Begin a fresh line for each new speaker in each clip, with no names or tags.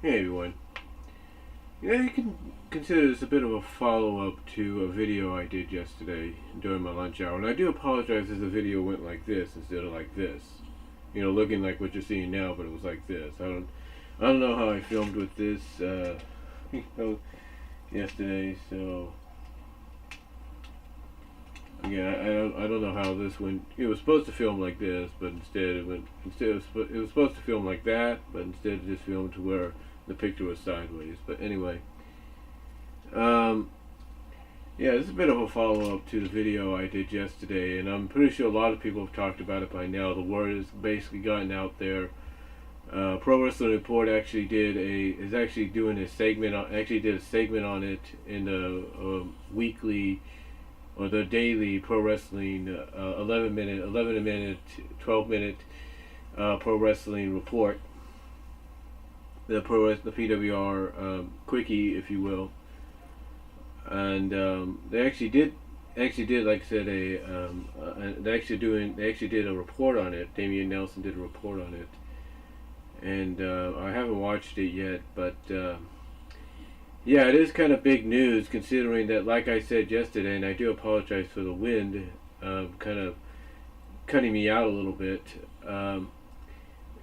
Hey everyone. Yeah, you can consider this a bit of a follow-up to a video I did yesterday during my lunch hour. And I do apologize if the video went like this instead of like this. You know, looking like what you're seeing now, but it was like this. I don't know how I filmed with this, yesterday. So again, I don't know how this went. It was supposed to film like this, but instead it went. It was supposed to film like that, but instead it just filmed to where the picture was sideways. But anyway, yeah, this is a bit of a follow-up to the video I did yesterday, and I'm pretty sure a lot of people have talked about it by now. The word has basically gotten out there. Pro Wrestling Report actually did a segment on it in the weekly or the daily pro wrestling 11 minute, 12-minute pro wrestling report. The PWR quickie, if you will, and they actually did, like I said, they actually did a report on it. Damian Nelson did a report on it, and I haven't watched it yet, but yeah, it is kind of big news considering that, like I said yesterday, and I do apologize for the wind, kind of cutting me out a little bit.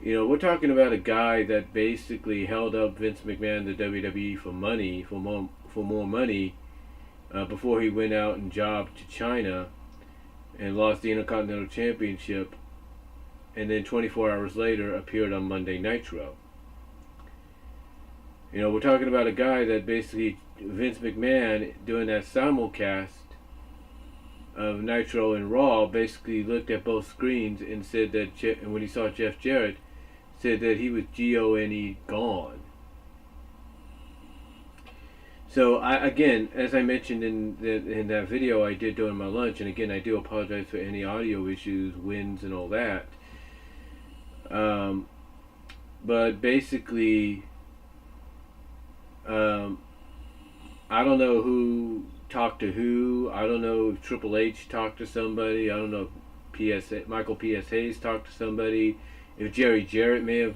You know, we're talking about a guy that basically held up Vince McMahon, the WWE, for more money, before he went out and jobbed to China and lost the Intercontinental Championship, and then 24 hours later appeared on Monday Nitro. You know, we're talking about a guy that basically, Vince McMahon, doing that simulcast of Nitro and Raw, basically looked at both screens and said that, and when he saw Jeff Jarrett, said that he was G-O-N-E, gone. So, again, as I mentioned in that video I did during my lunch, and again, I do apologize for any audio issues, winds, and all that. But basically, I don't know who talked to who. I don't know if Triple H talked to somebody. I don't know if Michael P.S. Hayes talked to somebody. If Jerry Jarrett may have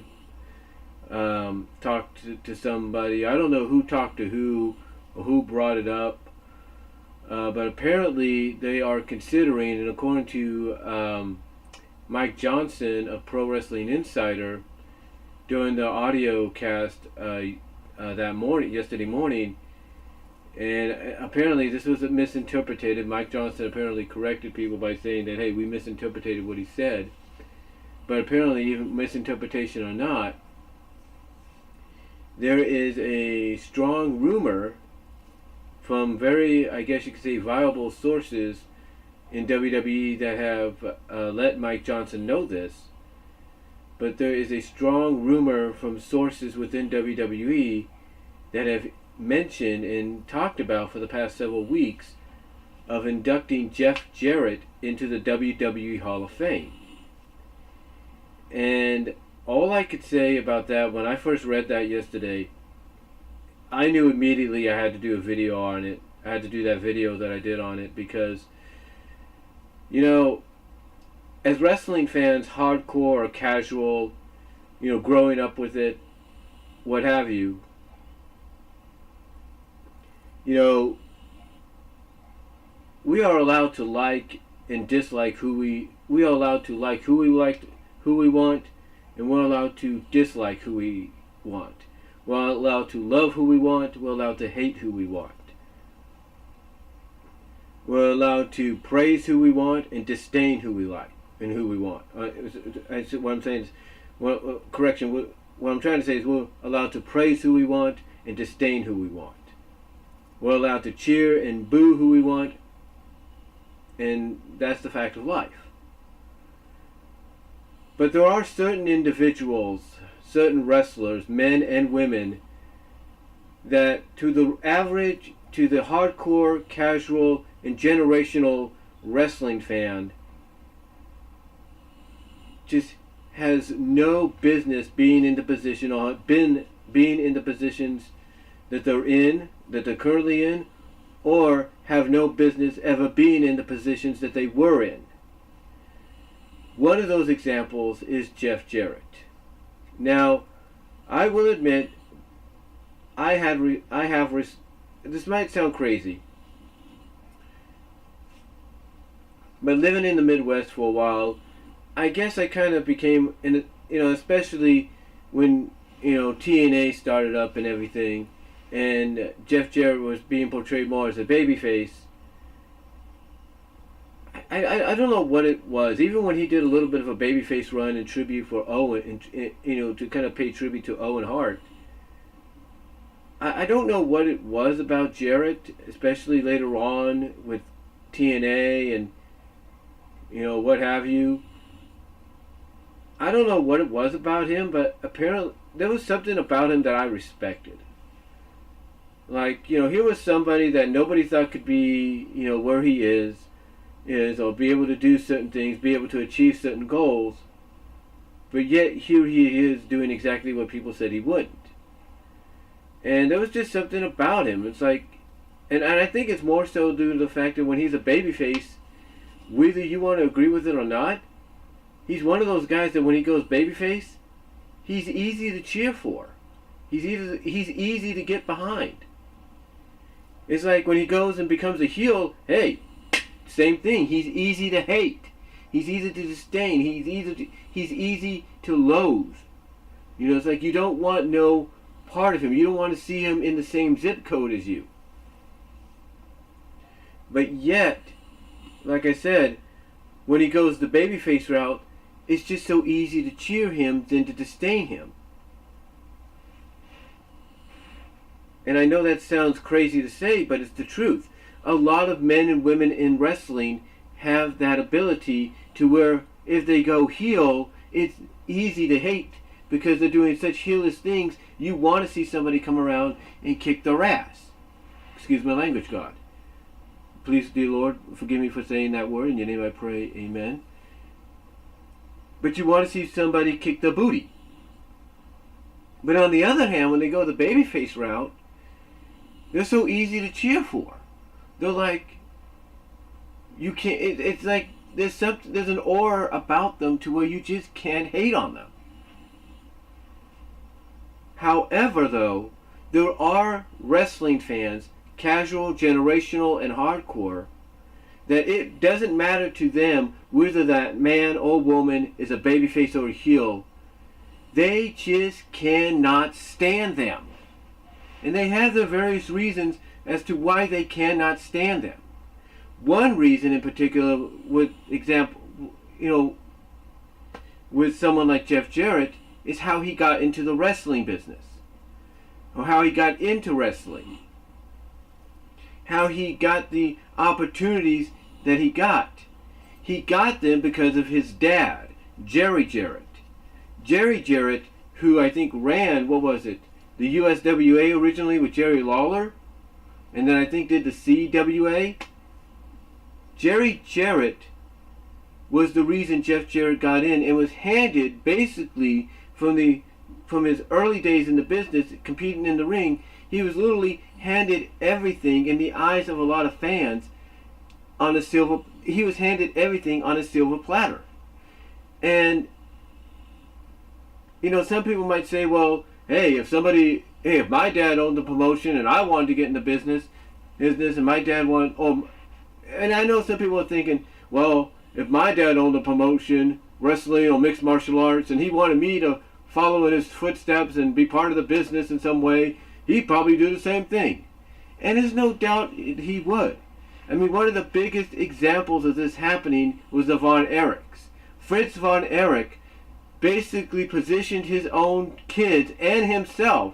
talked to somebody. I don't know who talked to who or who brought it up. But apparently they are considering, and according to Mike Johnson of Pro Wrestling Insider, during the audio cast yesterday morning, and apparently this was misinterpreted. Mike Johnson apparently corrected people by saying that, hey, we misinterpreted what he said. But apparently, even misinterpretation or not, there is a strong rumor from very, I guess you could say, viable sources in WWE that have let Mike Johnson know this. But there is a strong rumor from sources within WWE that have mentioned and talked about for the past several weeks of inducting Jeff Jarrett into the WWE Hall of Fame. And all I could say about that, when I first read that yesterday, I knew immediately I had to do a video on it. I had to do that video that I did on it because, you know, as wrestling fans, hardcore or casual, you know, growing up with it, what have you, you know, we are allowed to like and dislike we are allowed to like who we want, and we're allowed to dislike who we want. We're allowed to love who we want, we're allowed to hate who we want. We're allowed to praise who we want and disdain who we like and who we want. What I'm saying is, what I'm trying to say is we're allowed to praise who we want and disdain who we want. We're allowed to cheer and boo who we want, and that's the fact of life. But there are certain individuals, certain wrestlers, men and women, that to the hardcore, casual, and generational wrestling fan just has no business being in the position or being in the positions that they're currently in, or have no business ever being in the positions that they were in. One of those examples is Jeff Jarrett. Now, I will admit, this might sound crazy, but living in the Midwest for a while, I guess I kind of became, especially when, TNA started up and everything, and Jeff Jarrett was being portrayed more as a babyface. I don't know what it was. Even when he did a little bit of a babyface run in tribute for Owen, and, to kind of pay tribute to Owen Hart, I don't know what it was about Jarrett, especially later on with TNA and, what have you. I don't know what it was about him, but apparently there was something about him that I respected. Like, he was somebody that nobody thought could be, where he is, or be able to do certain things, be able to achieve certain goals. But yet, here he is doing exactly what people said he wouldn't. And there was just something about him. It's like, and I think it's more so due to the fact that when he's a babyface, whether you want to agree with it or not, he's one of those guys that when he goes babyface, he's easy to cheer for. He's easy to get behind. It's like when he goes and becomes a heel, hey, same thing. He's easy to hate. He's easy to disdain. He's easy to loathe. It's like you don't want no part of him. You don't want to see him in the same zip code as you. But yet, like I said, when he goes the babyface route, it's just so easy to cheer him than to disdain him. And I know that sounds crazy to say, but it's the truth. A lot of men and women in wrestling have that ability to where if they go heel, it's easy to hate because they're doing such heelish things. You want to see somebody come around and kick their ass. Excuse my language, God. Please, dear Lord, forgive me for saying that word. In your name I pray, amen. But you want to see somebody kick their booty. But on the other hand, when they go the babyface route, they're so easy to cheer for. They're like, you can't, it's like there's an aura about them to where you just can't hate on them. However, though, there are wrestling fans, casual, generational, and hardcore, that it doesn't matter to them whether that man or woman is a babyface or a heel. They just cannot stand them. And they have their various reasons as to why they cannot stand them. One reason in particular, with someone like Jeff Jarrett, is how he got into the wrestling business. Or how he got into wrestling. How he got the opportunities that he got. He got them because of his dad, Jerry Jarrett. Jerry Jarrett, who I think ran, the USWA originally with Jerry Lawler, and then I think did the CWA. Jerry Jarrett was the reason Jeff Jarrett got in and was handed basically from his early days in the business, competing in the ring, he was literally handed everything in the eyes of a lot of fans he was handed everything on a silver platter. And some people might say, well, if my dad owned the promotion and I wanted to get in the business and my dad and I know some people are thinking, well, if my dad owned a promotion, wrestling or mixed martial arts, and he wanted me to follow in his footsteps and be part of the business in some way, he'd probably do the same thing. And there's no doubt he would. I mean, one of the biggest examples of this happening was the Von Erichs. Fritz Von Erich basically positioned his own kids and himself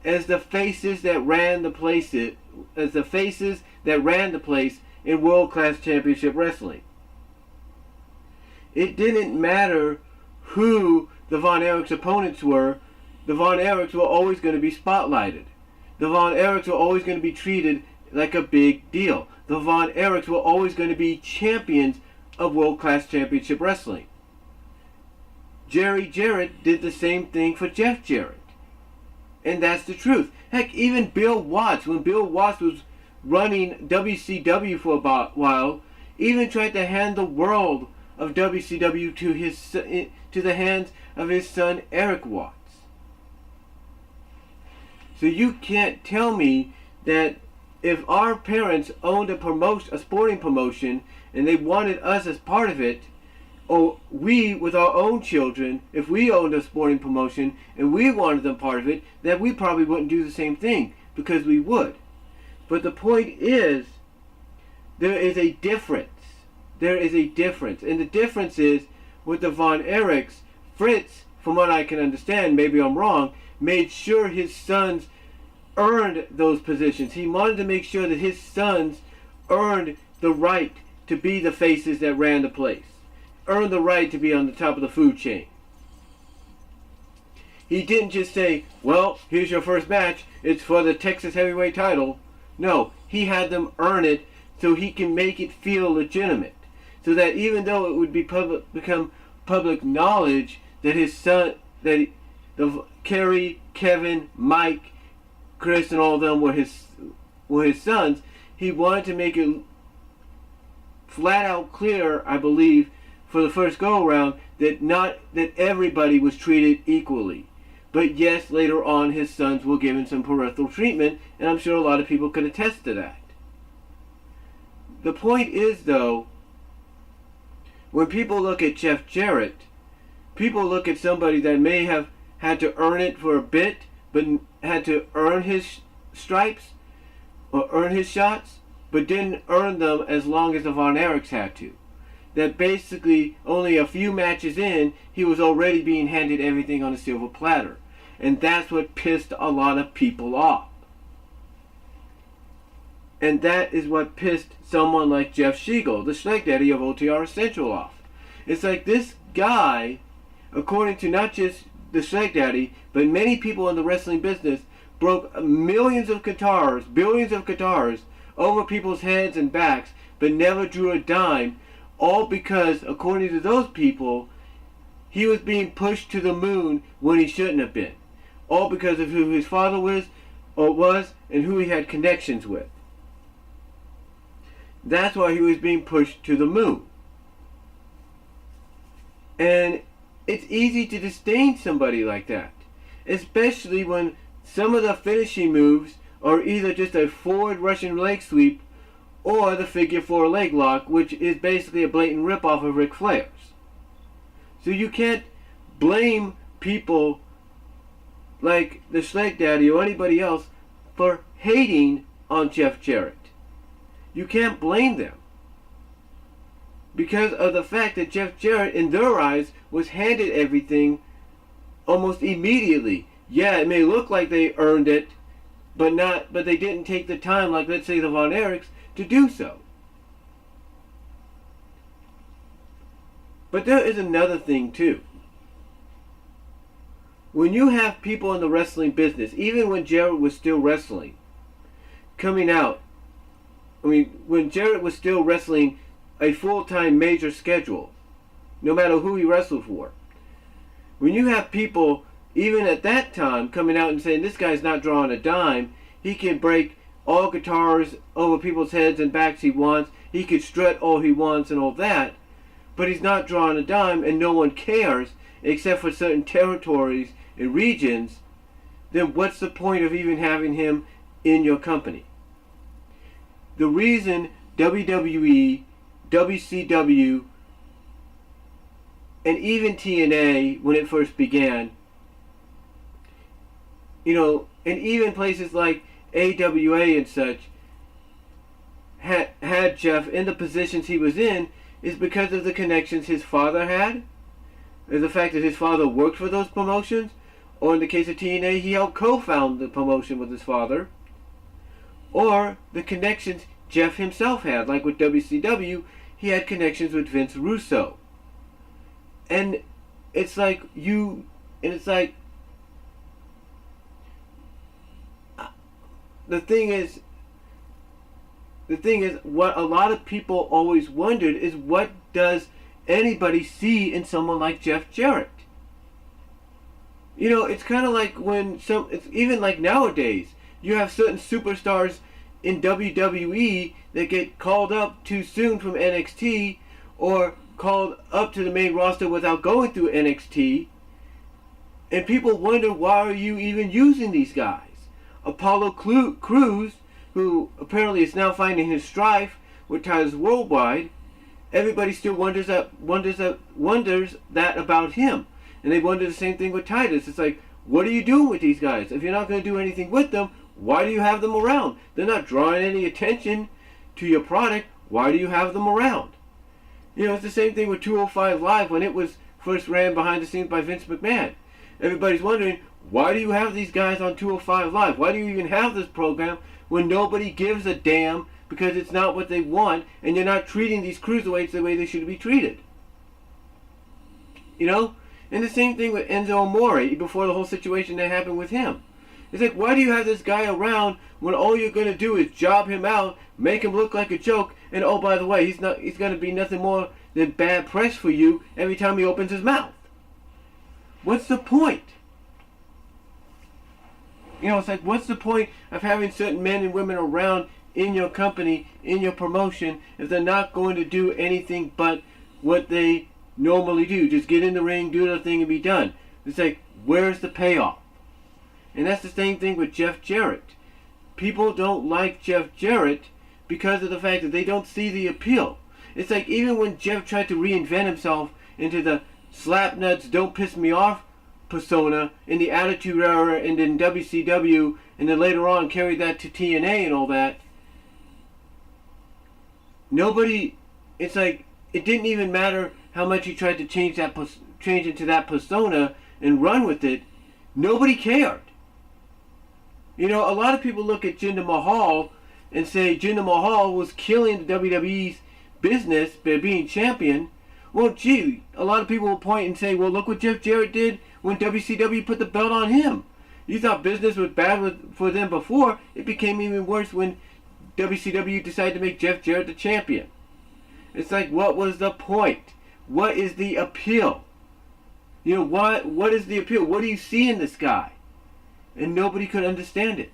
as the faces that ran the place in world-class championship wrestling. It didn't matter who the Von Erichs' opponents were. The Von Erichs were always going to be spotlighted. The Von Erichs were always going to be treated like a big deal. The Von Erichs were always going to be champions of world-class championship wrestling. Jerry Jarrett did the same thing for Jeff Jarrett. And that's the truth. Heck, even Bill Watts, when Bill Watts was running WCW for a while, even tried to hand the world of WCW to the hands of his son Eric Watts. So you can't tell me that if our parents owned a sporting promotion, and they wanted us as part of it, or we with our own children, if we owned a sporting promotion and we wanted them part of it, that we probably wouldn't do the same thing, because we would. But the point is, there is a difference. There is a difference. And the difference is, with the Von Erichs, Fritz, from what I can understand, maybe I'm wrong, made sure his sons earned those positions. He wanted to make sure that his sons earned the right to be the faces that ran the place. Earned the right to be on the top of the food chain. He didn't just say, well, here's your first match. It's for the Texas heavyweight title. No, he had them earn it so he can make it feel legitimate. So that even though it would become public knowledge that his son, Kerry, Kevin, Mike, Chris, and all of them were his sons, he wanted to make it flat out clear, I believe, for the first go around, that everybody was treated equally. But yes, later on his sons were given some parental treatment, and I'm sure a lot of people could attest to that. The point is, though, when people look at Jeff Jarrett, people look at somebody that may have had to earn it for a bit, but had to earn his stripes, or earn his shots, but didn't earn them as long as the Von Erichs had to. That basically, only a few matches in, he was already being handed everything on a silver platter. And that's what pissed a lot of people off. And that is what pissed someone like Jeff Siegel, the Schleg Daddy of OTRSCentral, off. It's like this guy, according to not just the Schleg Daddy, but many people in the wrestling business, broke millions of guitars, billions of guitars, over people's heads and backs, but never drew a dime, all because, according to those people, he was being pushed to the moon when he shouldn't have been. All because of who his father was and who he had connections with. That's why he was being pushed to the moon. And it's easy to disdain somebody like that, especially when some of the finishing moves are either just a forward Russian leg sweep or the figure four leg lock, which is basically a blatant ripoff of Ric Flair's. So you can't blame people like the Schleg Daddy or anybody else for hating on Jeff Jarrett. You can't blame them, because of the fact that Jeff Jarrett, in their eyes, was handed everything almost immediately. Yeah, it may look like they earned it, but they didn't take the time, like let's say the Von Erichs, to do so. But there is another thing too. When you have people in the wrestling business, even when Jarrett was still wrestling, coming out, when Jarrett was still wrestling a full-time major schedule, no matter who he wrestled for, when you have people, even at that time, coming out and saying, this guy's not drawing a dime, he can break all guitars over people's heads and backs he wants, he could strut all he wants and all that, but he's not drawing a dime and no one cares, except for certain territories and regions, then what's the point of even having him in your company? The reason WWE, WCW, and even TNA, when it first began, and even places like AWA and such, had Jeff in the positions he was in, is because of the connections his father had, and the fact that his father worked for those promotions, or in the case of TNA, he helped co-found the promotion with his father, or the connections Jeff himself had, like with WCW, he had connections with Vince Russo. And it's like the thing is, what a lot of people always wondered is, what does anybody see in someone like Jeff Jarrett? It's kind of like it's even like nowadays, you have certain superstars in WWE that get called up too soon from NXT, or called up to the main roster without going through NXT, and people wonder, why are you even using these guys? Apollo Crews, who apparently is now finding his strife with titles worldwide, everybody still wonders that about him. And they wonder the same thing with Titus. It's like, what are you doing with these guys? If you're not going to do anything with them, why do you have them around? They're not drawing any attention to your product. Why do you have them around? You know, it's the same thing with 205 Live when it was first ran behind the scenes by Vince McMahon. Everybody's wondering, why do you have these guys on 205 Live? Why do you even have this program when nobody gives a damn because it's not what they want and you're not treating these cruiserweights the way they should be treated? You know? And the same thing with Enzo Amore before the whole situation that happened with him. It's like, why do you have this guy around when all you're going to do is job him out, make him look like a joke, and oh, by the way, he's going to be nothing more than bad press for you every time he opens his mouth? What's the point? You know, it's like, what's the point of having certain men and women around in your company, in your promotion, if they're not going to do anything but what they normally do? Just get in the ring, do their thing, and be done. It's like, where's the payoff? And that's the same thing with Jeff Jarrett. People don't like Jeff Jarrett because of the fact that they don't see the appeal. It's like, even when Jeff tried to reinvent himself into the slap nuts, don't piss me off persona in the Attitude Era and in WCW, and then later on carried that to TNA and all that, nobody, it's like, it didn't even matter how much he tried to change into that persona and run with it. Nobody cared. You know, a lot of people look at Jinder Mahal and say Jinder Mahal was killing the WWE's business by being champion. Well, gee, a lot of people will point and say, well, look what Jeff Jarrett did when WCW put the belt on him. You thought business was bad for them before. It became even worse when WCW decided to make Jeff Jarrett the champion. It's like, what was the point? What is the appeal? You know, what is the appeal? What do you see in this guy? And nobody could understand it.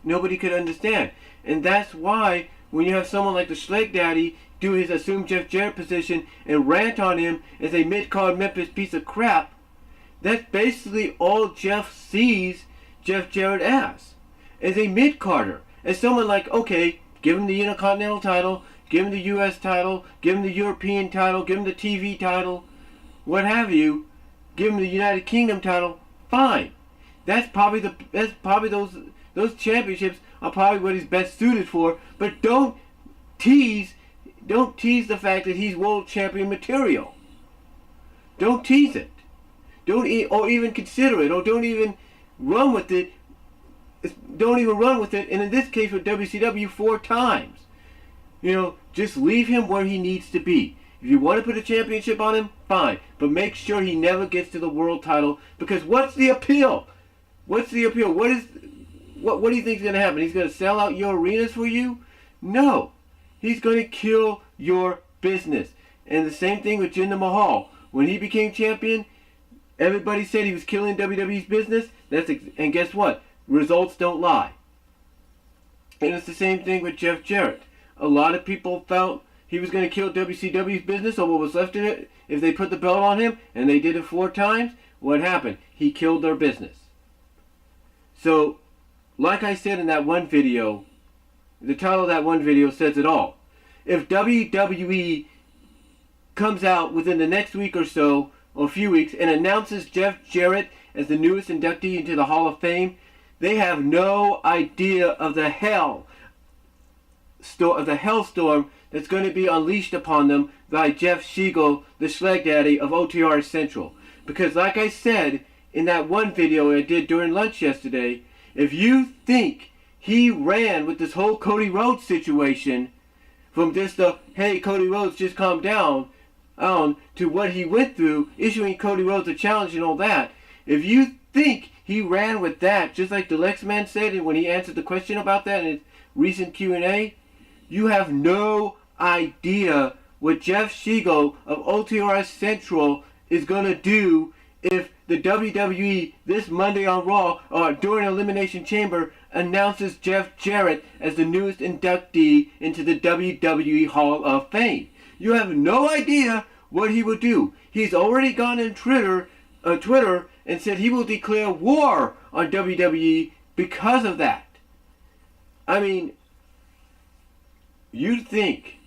Nobody could understand. And that's why when you have someone like the Schleg Daddy do his assume Jeff Jarrett position and rant on him as a mid-card Memphis piece of crap, that's basically all Jeff sees Jeff Jarrett as a mid-carder. As someone like, okay, give him the Intercontinental title, give him the US title, give him the European title, give him the TV title, what have you, give him the United Kingdom title, fine. That's probably those championships are probably what he's best suited for, but don't tease the fact that he's world champion material. Don't tease it. Or even consider it, or don't even run with it. Don't even run with it. And in this case with WCW, 4 times. You know, just leave him where he needs to be. If you want to put a championship on him, fine. But make sure he never gets to the world title. Because what's the appeal? What's the appeal? What do you think is going to happen? He's going to sell out your arenas for you? No. He's going to kill your business. And the same thing with Jinder Mahal. When he became champion, everybody said he was killing WWE's business. And guess what? Results don't lie. And it's the same thing with Jeff Jarrett. A lot of people felt he was going to kill WCW's business, or what was left of it, if they put the belt on him, and they did it 4 times. What happened? He killed their business. So, like I said in that one video, the title of that one video says it all. If WWE comes out within the next week or so, or a few weeks, and announces Jeff Jarrett as the newest inductee into the Hall of Fame, they have no idea of the hellstorm that's going to be unleashed upon them by Jeff Siegel, the Schleg Daddy of OTRSCentral. Because like I said in that one video I did during lunch yesterday, if you think he ran with this whole Cody Rhodes situation from just the, hey, Cody Rhodes, just calm down, to what he went through, issuing Cody Rhodes a challenge and all that, if you think he ran with that, just like the Lex Man said when he answered the question about that in his recent Q&A, you have no idea what Jeff Siegel of OTRSCentral is going to do if the WWE this Monday on Raw or during Elimination Chamber announces Jeff Jarrett as the newest inductee into the WWE Hall of Fame. You have no idea what he would do. He's already gone on Twitter Twitter and said he will declare war on WWE because of that. I mean, you think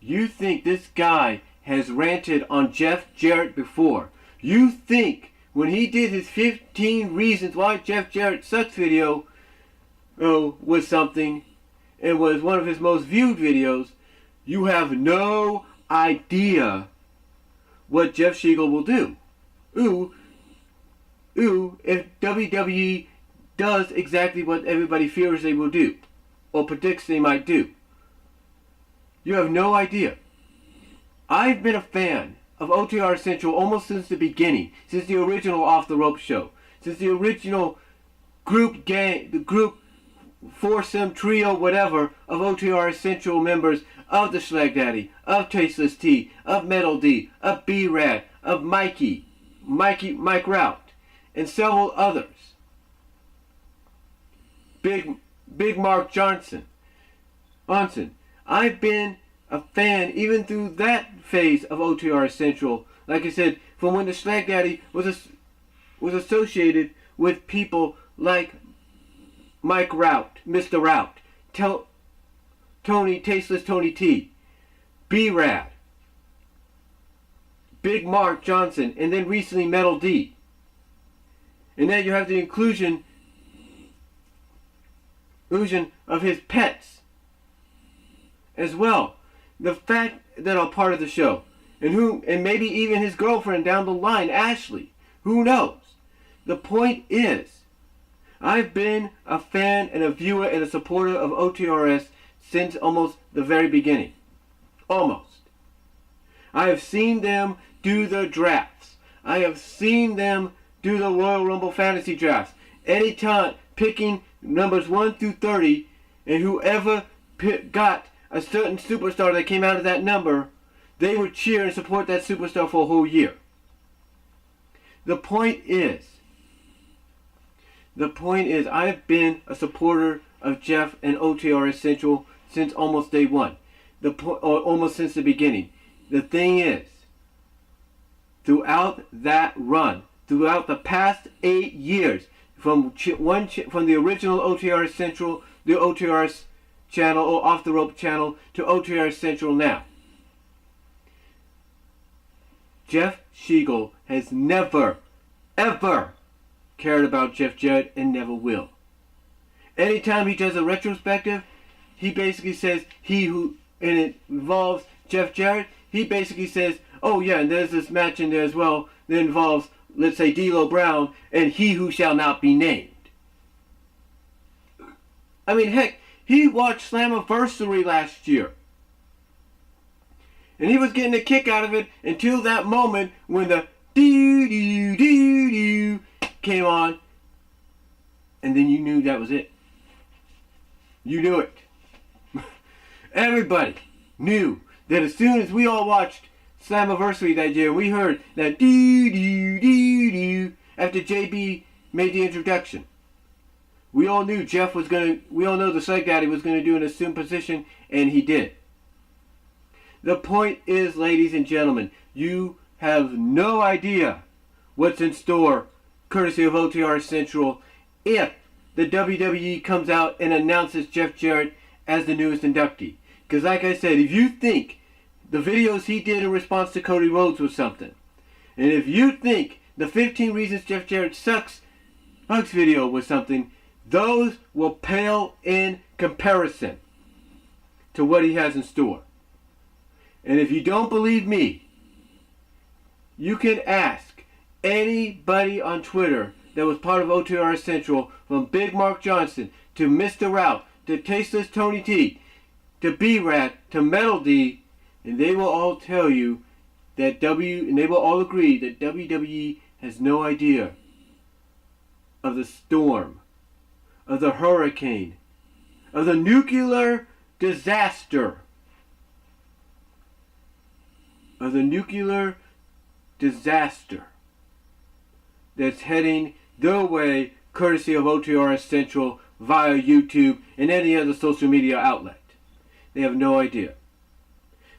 this guy has ranted on Jeff Jarrett before. You think when he did his 15 reasons why Jeff Jarrett sucks video was something, and was one of his most viewed videos, you have no idea what Jeff Siegel will do. If WWE does exactly what everybody fears they will do, or predicts they might do. You have no idea. I've been a fan of OTRSCentral almost since the beginning, since the original Off the Rope show, since the original group gang, the group foursome trio, whatever, of OTRSCentral members of the Schlag Daddy, of Tasteless T, of Metal D, of B-Rad, of Mike Rout, and several others. Big Mark Johnson. I've been a fan even through that phase of OTRSCentral. Like I said, from when the Schlag Daddy was associated with people like Mike Rout, Mr. Rout, Tasteless Tony T, B-Rad, Big Mark Johnson, and then recently Metal D. And then you have the inclusion of his pets as well. The fact that are part of the show, and maybe even his girlfriend down the line, Ashley. Who knows? The point is, I've been a fan and a viewer and a supporter of OTRS since almost the very beginning. Almost. I have seen them do the drafts. I have seen them do the Royal Rumble fantasy drafts. Anytime, picking numbers 1 through 30, and whoever got a certain superstar that came out of that number, they would cheer and support that superstar for a whole year. The point is, I've been a supporter of Jeff and OTRSCentral since almost day one, or almost since the beginning. The thing is, throughout that run, throughout the past 8 years, from the original OTRSCentral, the OTRS channel or Off the Rope channel, to OTRSCentral now, Jeff Siegel has never, ever cared about Jeff Jarrett and never will. Anytime he does a retrospective, he basically says and it involves Jeff Jarrett, he basically says, oh yeah, and there's this match in there as well that involves, let's say, D'Lo Brown and he who shall not be named. I mean, heck, he watched Slammiversary last year. And he was getting a kick out of it until that moment when the doo-doo-doo-doo came on. And then you knew that was it. You knew it. Everybody knew that as soon as we all watched Slammiversary that year, we heard that doo-doo-doo-doo after JB made the introduction. We all knew we all know the Schlag Daddy was going to do an assumed position, and he did. The point is, ladies and gentlemen, you have no idea what's in store, courtesy of OTRSCentral, if the WWE comes out and announces Jeff Jarrett as the newest inductee. Because like I said, if you think the videos he did in response to Cody Rhodes was something, and if you think the 15 Reasons Jeff Jarrett Sucks Hugs video was something, those will pale in comparison to what he has in store. And if you don't believe me, you can ask anybody on Twitter that was part of OTRSCentral, from Big Mark Johnson to Mr. Rout to Tasteless Tony T to B-Rad to Metal D, and they will all tell you that and they will all agree that WWE has no idea of the storm, of the hurricane, of the nuclear disaster, that's heading their way, courtesy of OTRSCentral, via YouTube and any other social media outlet. They have no idea.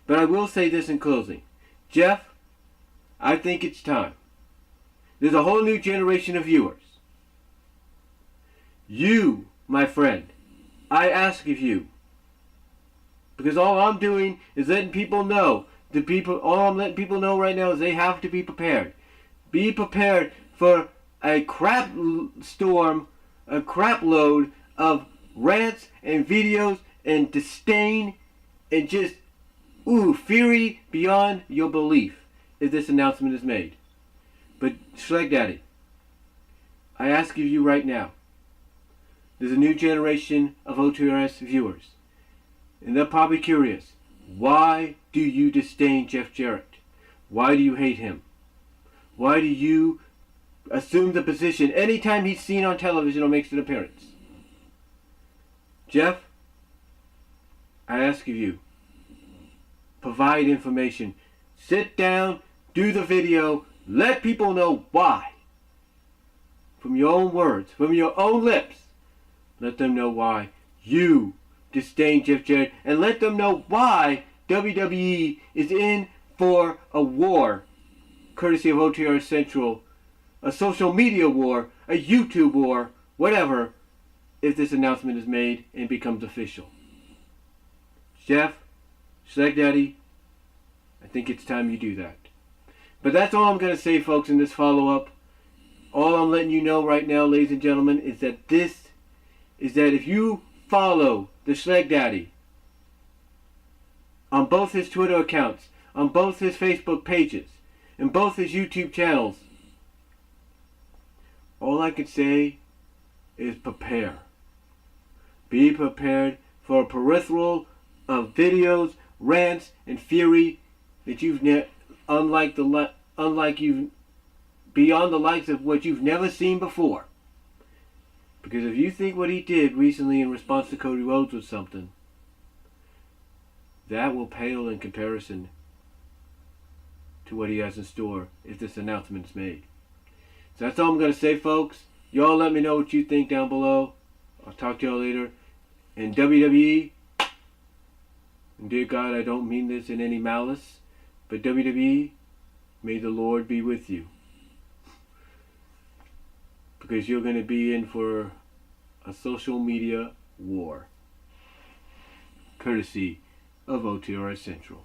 But I will say this in closing. Jeff, I think it's time. There's a whole new generation of viewers. You, my friend, I ask of you, because all I'm doing is letting people know. All I'm letting people know right now is they have to be prepared. Be prepared for a crap storm, a crap load of rants and videos and disdain and just fury beyond your belief if this announcement is made. But Schleg Daddy, I ask of you right now, there's a new generation of OTRS viewers, and they're probably curious. Why do you disdain Jeff Jarrett? Why do you hate him? Why do you assume the position anytime he's seen on television or makes an appearance? Jeff, I ask of you, provide information. Sit down, do the video, let people know why. From your own words, from your own lips, let them know why you disdain Jeff Jarrett, and let them know why WWE is in for a war, courtesy of OTRSCentral, a social media war, a YouTube war, whatever, if this announcement is made and becomes official. Jeff, Schleg Daddy, I think it's time you do that. But that's all I'm going to say, folks, in this follow-up. All I'm letting you know right now, ladies and gentlemen, is that if you follow the Schleg Daddy on both his Twitter accounts, on both his Facebook pages, and both his YouTube channels, all I can say is prepare. Be prepared for a peripheral of videos, rants, and fury that beyond the likes of what you've never seen before. Because if you think what he did recently in response to Cody Rhodes was something, that will pale in comparison to what he has in store if this announcement is made. So that's all I'm going to say, folks. Y'all let me know what you think down below. I'll talk to y'all later. And WWE, and dear God, I don't mean this in any malice, but WWE, may the Lord be with you. Because you're going to be in for a social media war, courtesy of OTRSCentral.